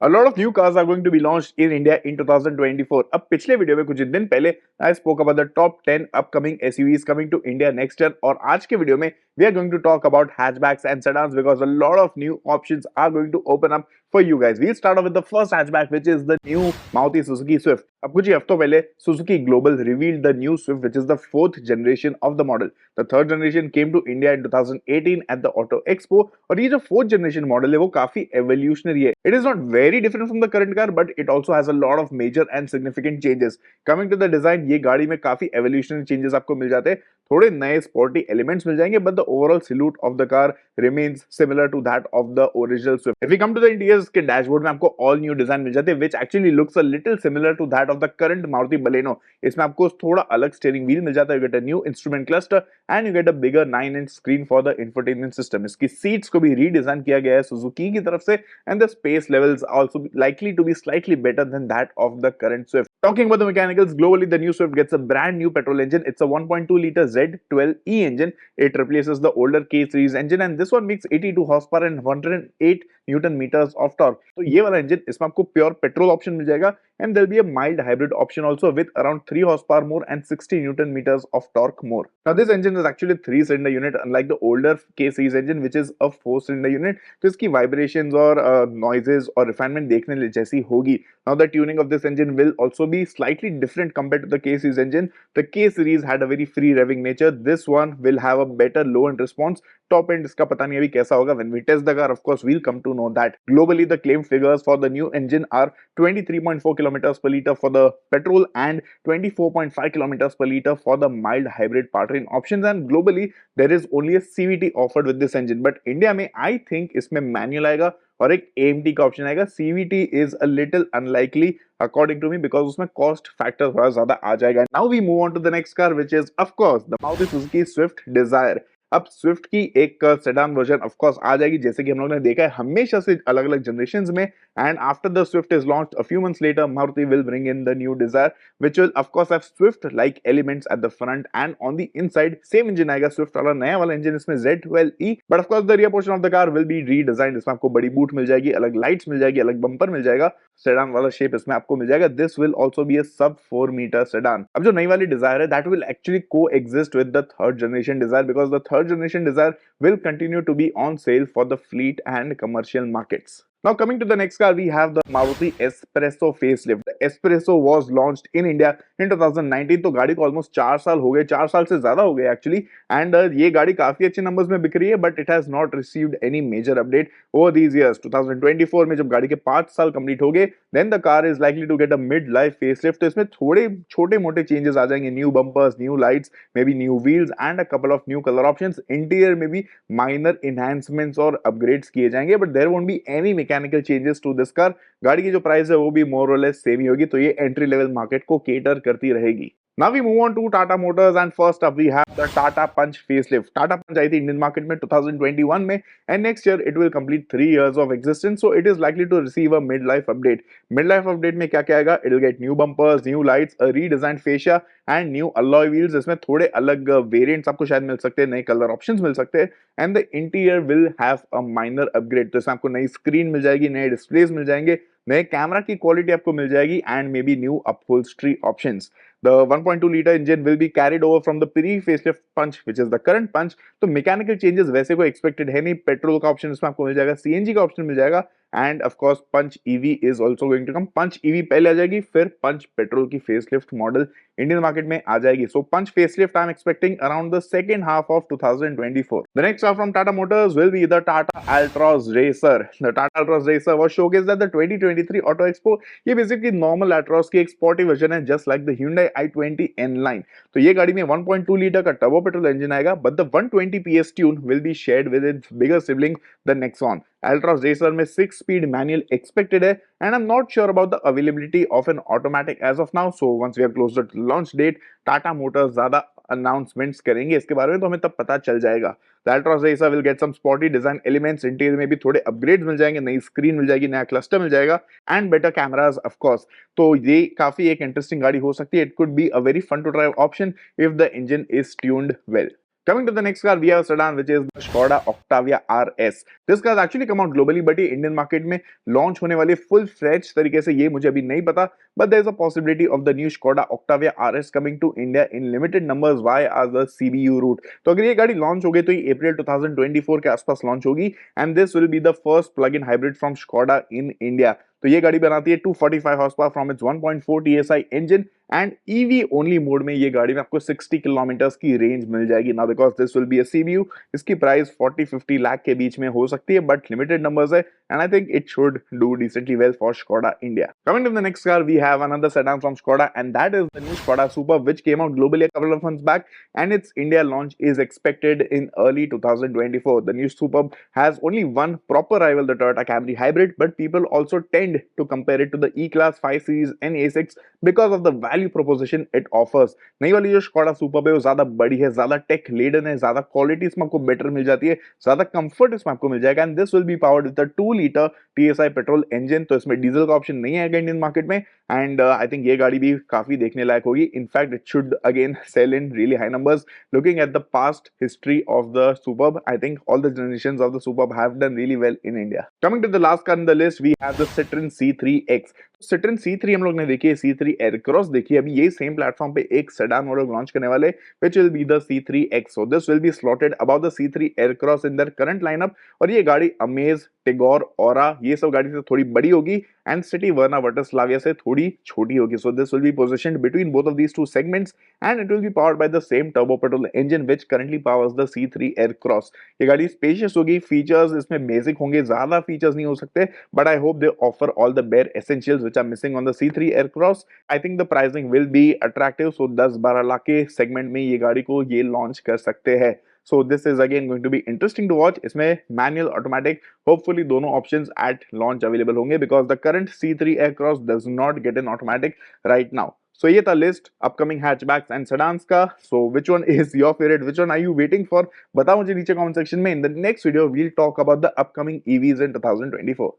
A lot of new cars are going to be launched in India in 2024. अब पिछले video में कुछ दिन पहले I spoke about the top 10 upcoming SUVs coming to India next year और आज के वीडियो में we are going to talk about hatchbacks and sedans because a lot of new options are going to open up for you guys. We'll start off with the first hatchback which is the new Maruti Suzuki Swift. अब कुछ ही हफ्तों पहले Suzuki Global revealed the new Swift which is the fourth generation of the model. The third generation came to India in 2018 at the Auto Expo और ये जो fourth generation model है वो काफी evolutionary है. It is not very different from the current car but it also has a lot of major and significant changes. Coming to the design, ये गाड़ी में काफी evolutionary changes आपको मिल जाते हैं. थोड़े नए sporty elements मिल जाएंगे but the overall silhouette of the car remains similar to that of the original Swift. If we come to the interiors के dashboard में आपको all new design मिल जाते हैं which actually looks a little similar to that of the current Maruti Baleno. इसमें आपको थोड़ा अलग steering wheel मिल जाता है. You get a new instrument cluster and you get a bigger 9-inch screen for the infotainment system. इसकी seats को भी redesign किया गया है Suzuki की तरफ से and the space levels also likely to be slightly better than that of the current Swift. Talking about the mechanicals, globally the new Swift gets a brand new petrol engine. It's a 1.2 liter Z12E engine. It replaces the older K series engine and this one makes 82 horsepower and 108 newton meters of torque. तो ये वाला engine इसमें आपको pure petrol option मिल जाएगा and there'll be a mild hybrid option also with around 3 horsepower more and 60 newton meters of torque more. Now this engine is actually a 3-cylinder unit unlike the older K series engine which is a 4-cylinder unit. तो इसकी vibrations और noises और refinement देखने जैसी होगी. Now the tuning of this engine will also be slightly different compared to the K series engine. The K series had a very free revving nature. This one will have a better low end response. Top end इसका पता नहीं अभी कैसा होगा. When we test the car, of course, we'll come to know that. Globally, the claimed figures for the new engine are 23.4 kilometers per liter for the petrol and 24.5 kilometers per liter for the mild hybrid powertrain options. And globally, there is only a CVT offered with this engine. But India में I think इसमें manual आएगा और एक AMT का option आएगा. CVT is a little unlikely according to me because उसमें cost factor थोड़ा ज्यादा आ जाएगा. Now we move on to the next car which is of course the Maruti Suzuki Swift Desire. अब स्विफ्ट की एक sedan version of course आ जाएगी जैसे कि हम लोगों ने देखा है हमेशा से अलग अलग जनरेशंस में and after the Swift is launched a few months later Maruti will bring in the new Dzire which will of course have Swift like elements at the front and on the inside same engine आएगा Swift वाला नया वाला engine इसमें Z12E but of course the rear portion of the car will be redesigned. इसमें आपको बड़ी boot मिल जाएगी, अलग लाइट्स मिल जाएगी, अलग बम्पर मिल जाएगा, सेडान वाला शेप इसमें आपको मिल जाएगा. This will also be a सब 4 मीटर सेडान. अब जो नई वाली डिजायर है that will actually coexist with the third generation Dzire because the third generation Dzire will continue to be on sale for the fleet and commercial markets. Now coming to the next car, we have the Maruti Espresso facelift. The Espresso was launched in India in 2019. तो गाड़ी को almost 4 साल हो गए, 4 साल से ज्यादा हो गए actually. And ये गाड़ी काफी अच्छे numbers में बिक रही है, but it has not received any major update over these years. 2024 में जब गाड़ी के 5 साल complete हो गए, then the car is likely to get a mid-life facelift. तो इसमें थोड़े छोटे-मोटे changes आ जाएंगे, new bumpers, new lights, maybe new wheels and a couple of new color options. Interior में भी minor enhancements और upgrades किए जाएंगे, but there won't be any mechanical changes to this car. गाड़ी की जो प्राइस है वो भी more or less सेम ही होगी तो ये एंट्री लेवल मार्केट को केटर करती रहेगी. Now we move on to Tata Motors and first up we have the Tata Punch facelift. Tata Punch आई थी इंडियन मार्केट में 2021 में and next year it will complete 3 years of existence so it is likely to receive a mid-life update. Mid-life update में क्या क्या आएगा? It will get new bumpers, new lights, a redesigned fascia and new alloy wheels. इसमें थोड़े अलग variants आपको शायद मिल सकते हैं, नए कलर ऑप्शंस मिल सकते हैं and the interior will have a minor upgrade. तो इसमें आपको नई स्क्रीन मिल जाएगी, नए डिस्प्लेस मिल जाएंगे, नए कैमरा की क्वालिटी आपको मिल जाएगी and maybe new upholstery options. The 1.2 liter engine will be carried over from the pre-facelift Punch, which is the current Punch. तो मैकेनिकल चेंजेस वैसे कोई एक्सपेक्टेड है नहीं. पेट्रोल का ऑप्शन इसमें आपको मिल जाएगा, सीएनजी का ऑप्शन मिल जाएगा and of course Punch EV is also going to come. Punch EV पहले आ जाएगी, फिर पंच पेट्रोल की फेसलिफ्ट मॉडल इंडियन मार्केट में आ जाएगी. So Punch facelift I am expecting around the second half of 2024. The next car from Tata motors will be the Tata Altroz racer. The Tata Altroz racer was showcased at the 2023 auto expo. ये basically normal Altroz की एक sporty version है just like the Hyundai i20 N-Line. तो ये गाड़ी में 1.2 litre का turbo petrol engine आएगा but the 120 PS tune will be shared with its bigger sibling the Nexon. Altroz Racer में 6-speed manual expected है and I'm not sure about the availability of an automatic as of now. So once we are closer to launch date, Tata Motors ज़्यादा announcements करेंगे इसके बारे में तो हमें तब पता चल जाएगा. The Altroz Racer will get some sporty design elements. Interior में भी थोड़े upgrades मिल जाएंगे, नई स्क्रीन मिल जाएगी, नया क्लस्टर मिल जाएगा and better cameras of course. तो ये काफी एक इंटरेस्टिंग गाड़ी हो सकती है. It could be a very fun to drive option if the engine is tuned well. Coming to the next car, we have a sedan which is the Skoda Octavia RS. This car has actually come out globally, but ये Indian market में launch होने वाले full fledge तरीके से ये मुझे अभी नहीं पता. But there is a possibility of the new Skoda Octavia RS coming to India in limited numbers via the CBU route. तो अगर ये गाड़ी लॉन्च हो गई तो ये अप्रैल 2024 के आसपास लॉन्च होगी and this will be the first plug in hybrid from Skoda in India. तो ये गाड़ी बनाती है 245 horse power from its 1.4 TSI engine and EV only mode में ये गाड़ी में आपको 60 किलोमीटर्स की रेंज मिल जाएगी. ना because this will be a CBU, इसकी प्राइस 40-50 लाख के बीच में हो सकती है बट लिमिटेड नंबर्स है and I think it should do decently well for Skoda India. Coming to the next car, we have another sedan from Skoda and that is the new Skoda Superb which came out globally a couple of months back and its India launch is expected in early 2024. The new Superb has only one proper rival, the Toyota Camry hybrid, but people also tend to compare it to the E-Class 5 Series and A6 because of the value proposition it offers. नई वाली जो Skoda Superb है वो ज्यादा बड़ी है, ज्यादा take laden है, ज्यादा क्वालिटी इसमें आपको बेटर मिल जाती है, ज्यादा कंफर्ट इसमें आपको मिल जाएगा and this will be powered with a 2 litre TSI petrol engine. तो इसमें डीजल का ऑप्शन नहीं आएगा इंडियन मार्केट में एंड आई थिंक ये गाड़ी भी काफी देखने लायक होगी. In fact it should again sell in really high numbers. Looking at the past history of the Superb, I think all the generations of the Superb have done really well in India. Coming to the last car in the list, we have the Citroen C3X. Citroen C3 हम लोग ने देखी है, C3 Aircross देखी है. अभी ये same platform पे एक सेडान मॉडल लॉन्च करने वाले which will be the C3X. So this will be slotted above the C3 Aircross in their current lineup. और ये गाड़ी अमेज, टिगोर, ऑरा ये सब गाड़ी से थोड़ी बड़ी होगी एंड सिटी वर्ना वर्टिस्लाविया से थोड़ी छोटी होगी. So this will B positioned between both of these two segments and it will be powered by the same turbo petrol engine which currently powers the C3 Aircross. ये गाड़ी स्पेशियस होगी, features इसमें basic होंगे, ज्यादा features नहीं हो सकते but I hope they offer all the bare essentials which are missing on the C3 Aircross. I think the pricing will be attractive. So 10-12 lakh के सेगमेंट में ये गाड़ी को ये लॉन्च कर सकते हैं. So this is again going to be interesting to watch. इसमें manual, automatic, hopefully दोनों options at launch available होंगे because the current C3 Aircross does not get an automatic right now. So ये था list upcoming hatchbacks and sedans का. So which one is your favorite? Which one are you waiting for? बताओ मुझे नीचे comment section में. In the next video, we'll talk about the upcoming EVs in 2024.